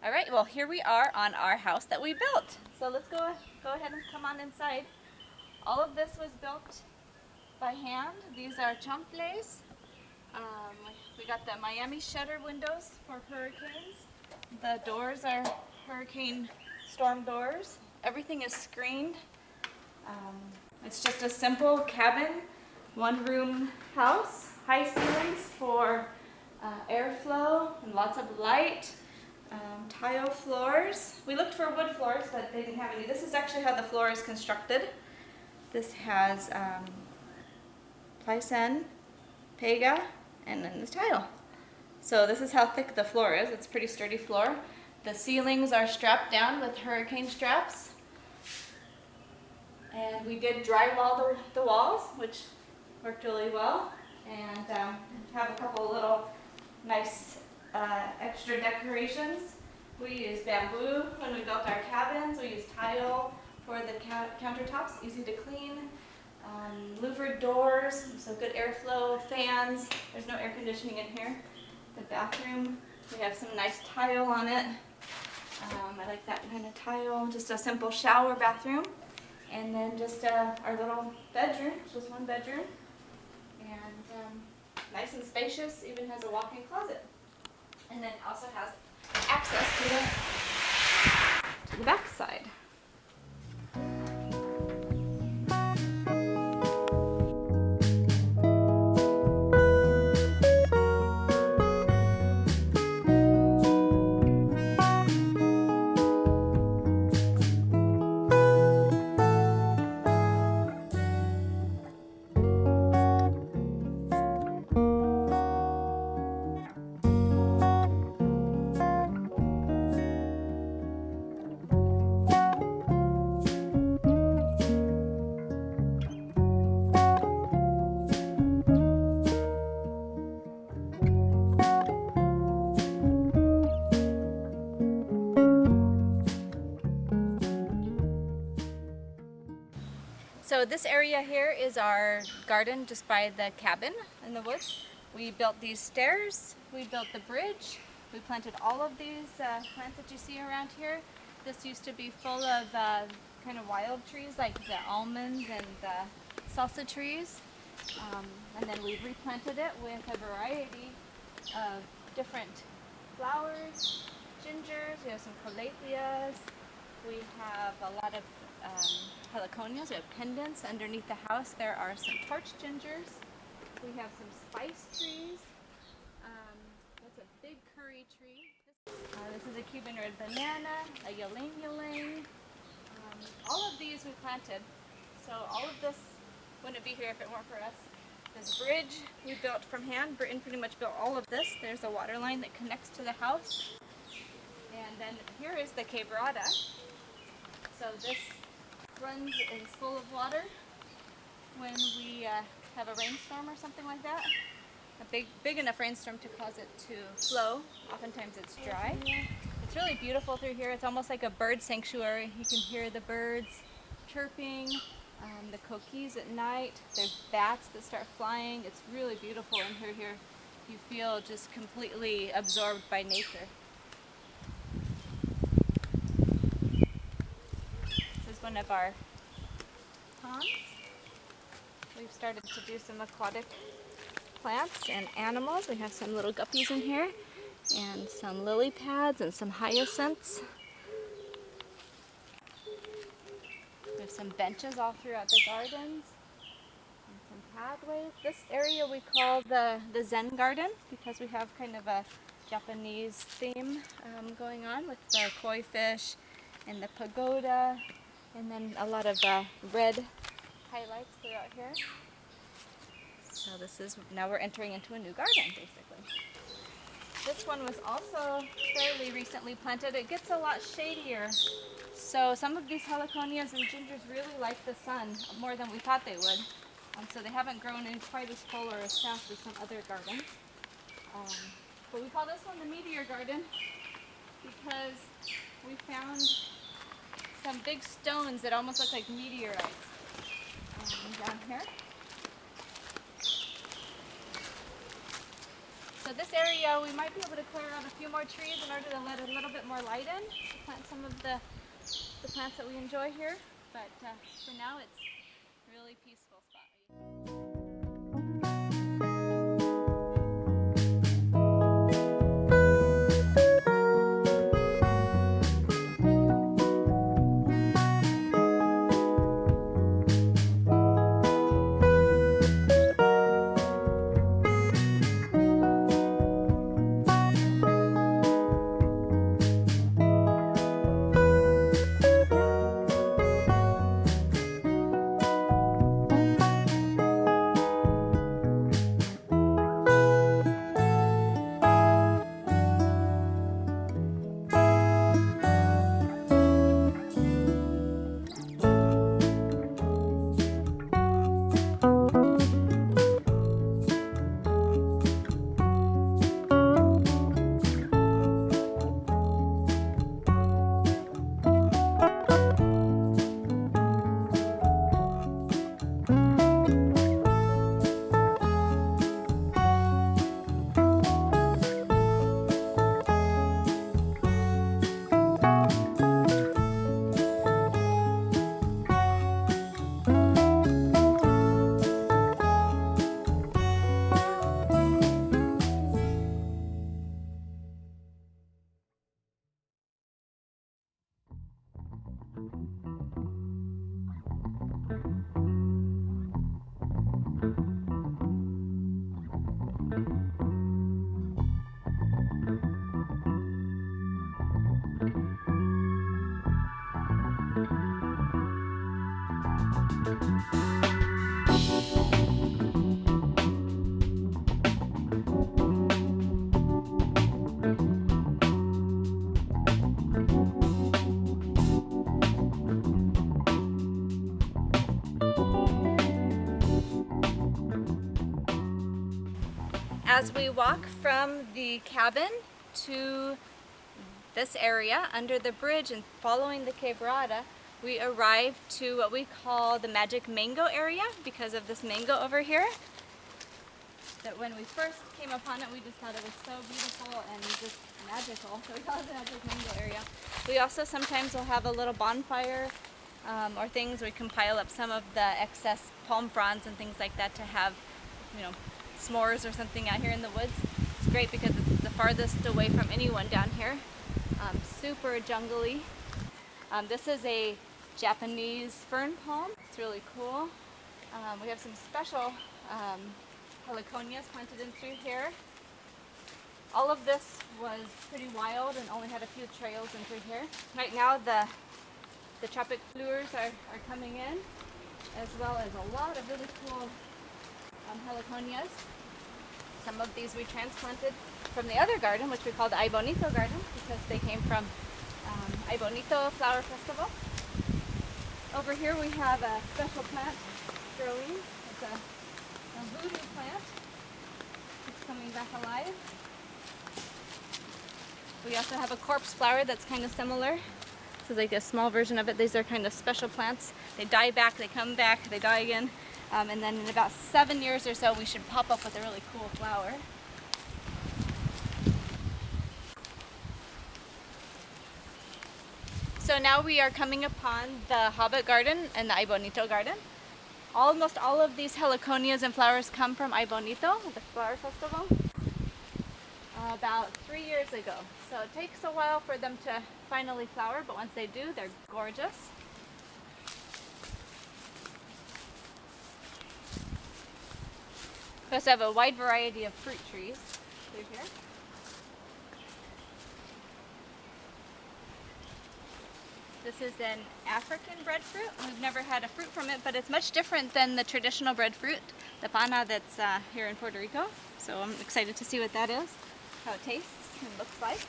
All right, well here we are on our house that we built. So let's go ahead and come on inside. All of this was built by hand. These are champles. We got the Miami shutter windows for hurricanes. The doors are hurricane storm doors. Everything is screened. It's just a simple cabin, one room house, high ceilings for airflow and lots of light. Tile floors. We looked for wood floors, but they didn't have any. This is actually how the floor is constructed. This has plysen, pega, and then this tile. So this is how thick the floor is. It's a pretty sturdy floor. The ceilings are strapped down with hurricane straps. And we did drywall the walls, which worked really well. And have a couple little nice extra decorations. We used bamboo when we built our cabins. We used tile for the countertops, easy to clean. Louvered doors, so good airflow, fans. There's no air conditioning in here. The bathroom, we have some nice tile on it. I like that kind of tile. Just a simple shower bathroom. And then just our little bedroom, just one bedroom. And nice and spacious, even has a walk-in closet. And then also has access to the back side. So this area here is our garden just by the cabin in the woods. We built these stairs, we built the bridge, we planted all of these plants that you see around here. This used to be full of kind of wild trees like the almonds and the salsa trees. And then we replanted it with a variety of different flowers, gingers, we have some calatheas, we have a lot of heliconias, we have pendants. Underneath the house there are some torch gingers. We have some spice trees. That's a big curry tree. This is a Cuban red banana, a ylang-ylang. All of these we planted. So all of this wouldn't be here if it weren't for us. This bridge we built from hand. Britain pretty much built all of this. There's a water line that connects to the house. And then here is the quebrada. So this runs is full of water when we have a rainstorm or something like that. A big enough rainstorm to cause it to flow. Oftentimes it's dry. It's really beautiful through here. It's almost like a bird sanctuary. You can hear the birds chirping, the coquis at night. There's bats that start flying. It's really beautiful in here. You feel just completely absorbed by nature. This is one of our ponds. We've started to do some aquatic plants and animals. We have some little guppies in here and some lily pads and some hyacinths. We have some benches all throughout the gardens and some pathways. This area we call the Zen garden because we have kind of a Japanese theme going on with the koi fish and the pagoda, and then a lot of red highlights throughout here. So now we're entering into a new garden, basically. This one was also fairly recently planted. It gets a lot shadier. So some of these heliconias and gingers really like the sun more than we thought they would. So they haven't grown in quite as full or as fast as some other gardens. But we call this one the meteor garden because we found some big stones that almost look like meteorites down here. So this area, we might be able to clear out a few more trees in order to let a little bit more light in, to plant some of the plants that we enjoy here. But for now, it's a really peaceful spot. As we walk from the cabin to this area under the bridge and following the quebrada, we arrive to what we call the magic mango area because of this mango over here. That when we first came upon it, we just thought it was so beautiful and just magical, so we call it the magic mango area. We also sometimes will have a little bonfire or things where we can pile up some of the excess palm fronds and things like that to have, you know, s'mores or something out here in the woods. It's great because it's the farthest away from anyone down here. Super jungly. This is a Japanese fern palm. It's really cool. We have some special heliconias planted in through here. All of this was pretty wild and only had a few trails in through here. Right now the tropic flowers are coming in, as well as a lot of really cool heliconias. Some of these we transplanted from the other garden, which we call the Ay Bonito garden, because they came from Ay Bonito Flower Festival. Over here we have a special plant growing. It's a voodoo plant. It's coming back alive. We also have a corpse flower that's kind of similar. This is like a small version of it. These are kind of special plants. They die back, they come back, they die again. And then in about 7 years or so, we should pop up with a really cool flower. So now we are coming upon the Hobbit garden and the Ay Bonito garden. Almost all of these heliconias and flowers come from Ay Bonito, the flower festival, about 3 years ago. So it takes a while for them to finally flower, but once they do, they're gorgeous. We also have a wide variety of fruit trees through here. This is an African breadfruit. We've never had a fruit from it, but it's much different than the traditional breadfruit, the pana that's here in Puerto Rico. So I'm excited to see what that is, how it tastes and looks like.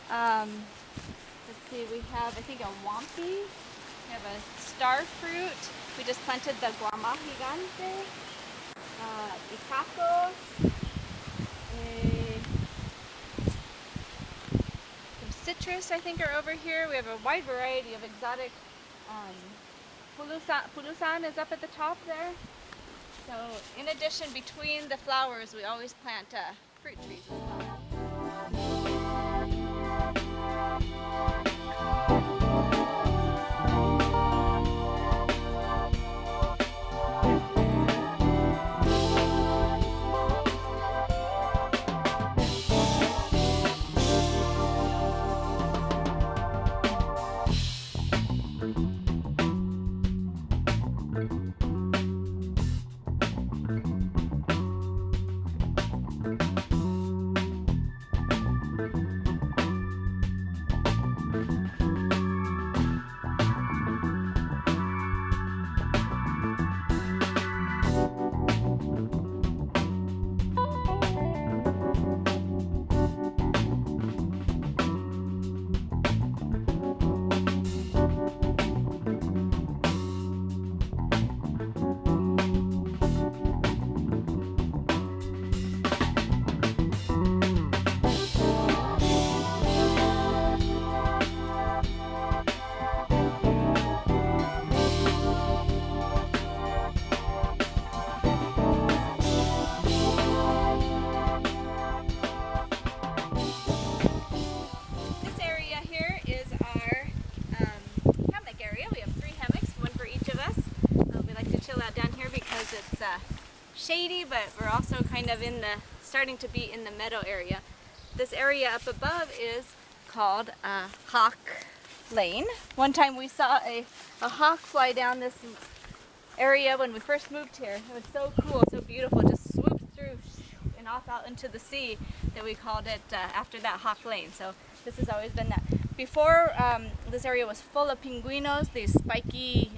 Let's see, we have, I think, a wampi. We have a star fruit. We just planted the guama gigante. Icacos, some citrus I think are over here. We have a wide variety of exotic, pulusan is up at the top there. So in addition, between the flowers, we always plant fruit trees as well. Shady, but we're also kind of starting to be in the meadow area. This area up above is called Hawk Lane. One time we saw a hawk fly down this area when we first moved here. It was so cool, so beautiful, just swooped through and off out into the sea that we called it after that, Hawk Lane. So this has always been that. Before, this area was full of pinguinos, these spiky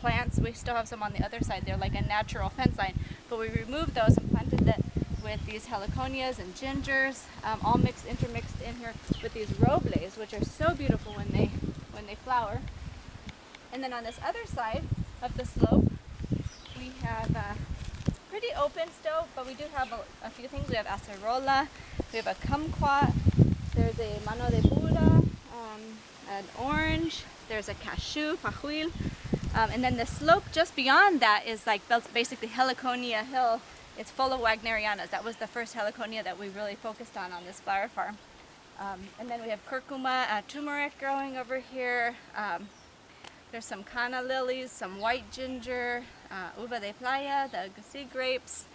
plants. We still have some on the other side. They're like a natural fence line, but we removed those and planted it with these heliconias and gingers, all intermixed in here with these robles, which are so beautiful when they flower. And then on this other side of the slope, we have pretty open still, but we do have a few things. We have acerola, we have a kumquat, there's a mano de Buda, an orange, there's a cashew, pajuil. And then the slope just beyond that is like basically Heliconia Hill. It's full of Wagnerianas. That was the first heliconia that we really focused on this flower farm. And then we have curcuma, turmeric growing over here. There's some canna lilies, some white ginger, uva de playa, the sea grapes.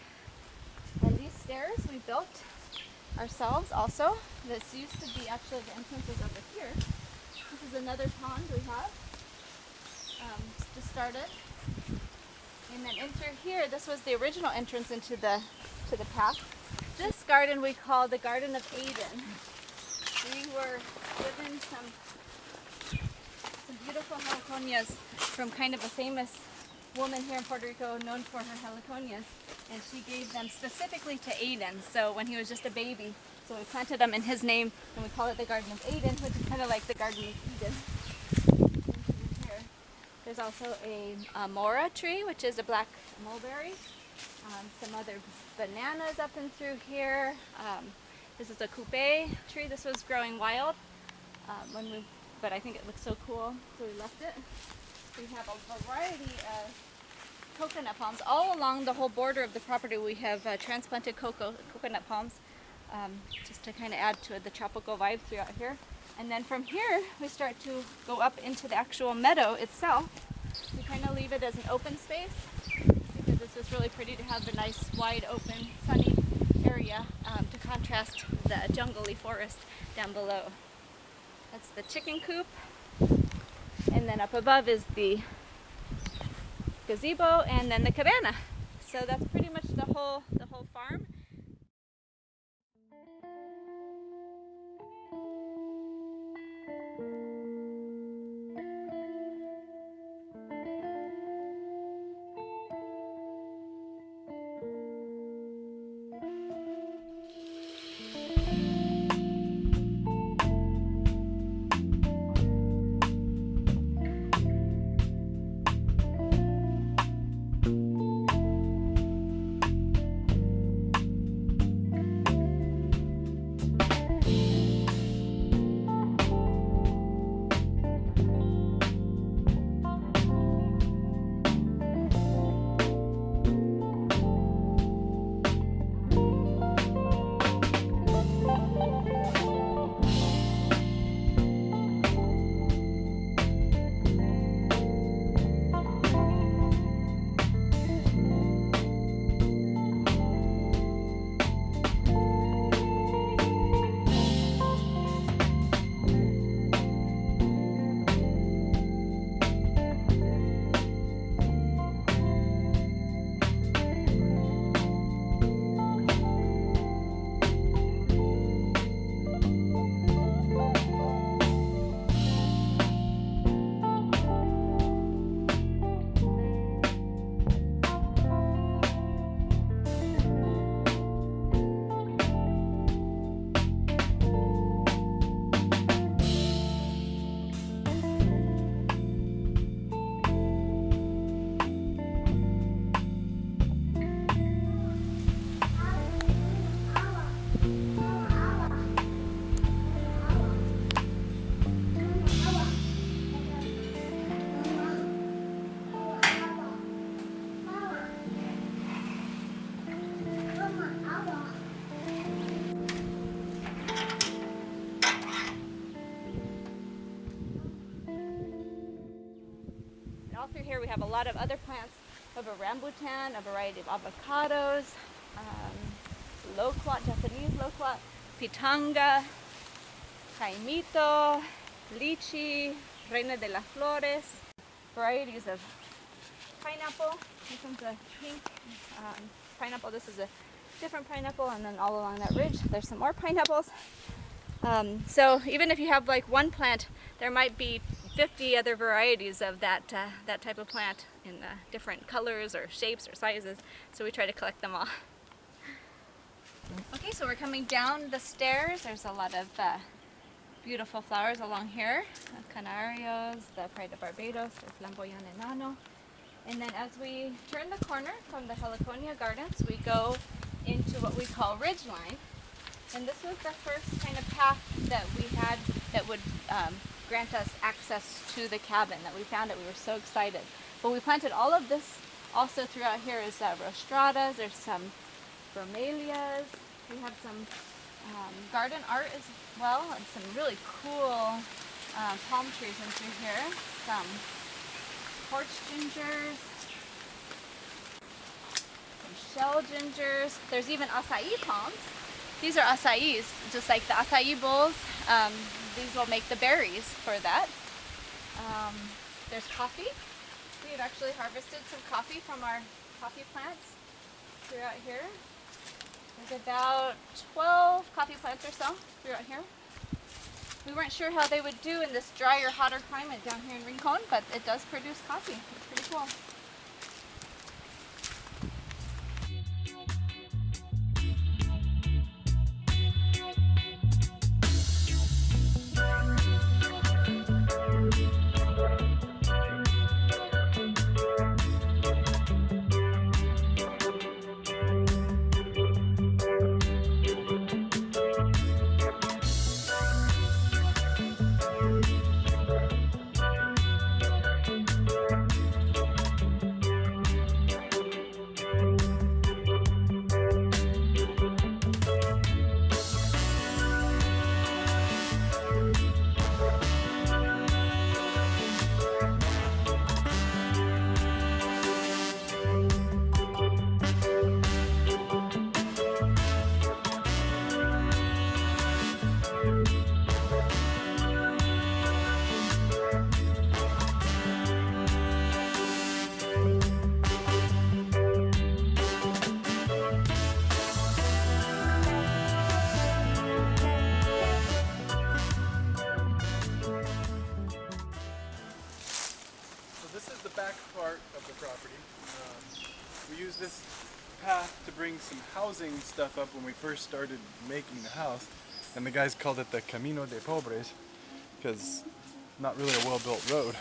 And these stairs we built ourselves also. This used to be actually the entrances over here. This is another pond we have. Just started, and then enter here. This was the original entrance into the path. This garden we call the Garden of Eden. We were given some beautiful heliconias from kind of a famous woman here in Puerto Rico known for her heliconias, and she gave them specifically to Aiden. So when he was just a baby, so we planted them in his name, and we call it the Garden of Eden, which is kind of like the Garden of Eden. There's also a mora tree, which is a black mulberry. Some other bananas up and through here. This is a coupe tree. This was growing wild, but I think it looks so cool, so we left it. We have a variety of coconut palms. All along the whole border of the property we have transplanted coconut palms, just to kind of add to the tropical vibe throughout here. And then from here, we start to go up into the actual meadow itself. We kind of leave it as an open space because it's just really pretty to have the nice, wide, open, sunny area to contrast the jungly forest down below. That's the chicken coop. And then up above is the gazebo and then the cabana. So that's pretty much the whole farm. all through here we have a lot of other plants. We have a rambutan, a variety of avocados, loquat, Japanese loquat, pitanga, caimito, lychee, reina de las flores, varieties of pineapple. This one's a pink pineapple. This is a different pineapple, and then all along that ridge there's some more pineapples. So even if you have like one plant, there might be 50 other varieties of that type of plant in different colors or shapes or sizes. So we try to collect them all. Okay, so we're coming down the stairs. There's a lot of beautiful flowers along here. Canarios, the Pride of Barbados, the Flamboyant Enano. And then as we turn the corner from the heliconia gardens, we go into what we call Ridgeline. And this was the first kind of path that we had that would grant us access to the cabin that we found it. We were so excited. But we planted all of this also throughout here is rostradas, there's some bromelias, we have some garden art as well, and some really cool palm trees in through here, some porch gingers, some shell gingers, there's even acai palms. These are acais, just like the acai bowls. These will make the berries for that. There's coffee. We've actually harvested some coffee from our coffee plants throughout here. There's about 12 coffee plants or so throughout here. We weren't sure how they would do in this drier, hotter climate down here in Rincon, but it does produce coffee. It's pretty cool. Back part of the property. We used this path to bring some housing stuff up when we first started making the house, and the guys called it the Camino de Pobres because not really a well-built road.